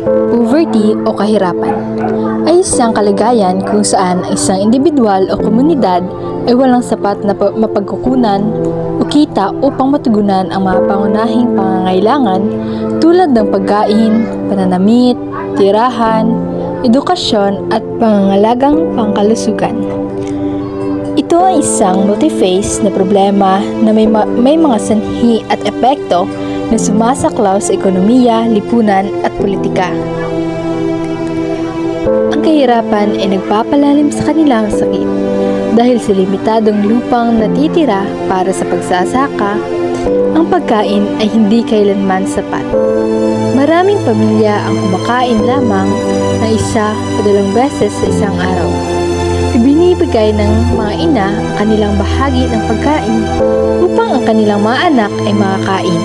Poverty o kahirapan ay isang kalagayan kung saan ang isang individual o komunidad ay walang sapat na mapagkukunan o kita upang matugunan ang mga pangunahing pangangailangan tulad ng pagkain, pananamit, tirahan, edukasyon at pangangalagang pangkalusugan. Ito ay isang multi-phase na problema na may mga sanhi at epekto na sumasaklaw sa ekonomiya, lipunan at politika. Ang kahirapan ay nagpapalalim sa kanilang sakit dahil sa limitadong lupang natitira para sa pagsasaka, ang pagkain ay hindi kailanman sapat. Maraming pamilya ang kumakain lamang na isa o dalawang beses sa isang araw. Ibinibigay ng mga ina ang kanilang bahagi ng pagkain upang ang kanilang mga anak ay makakain.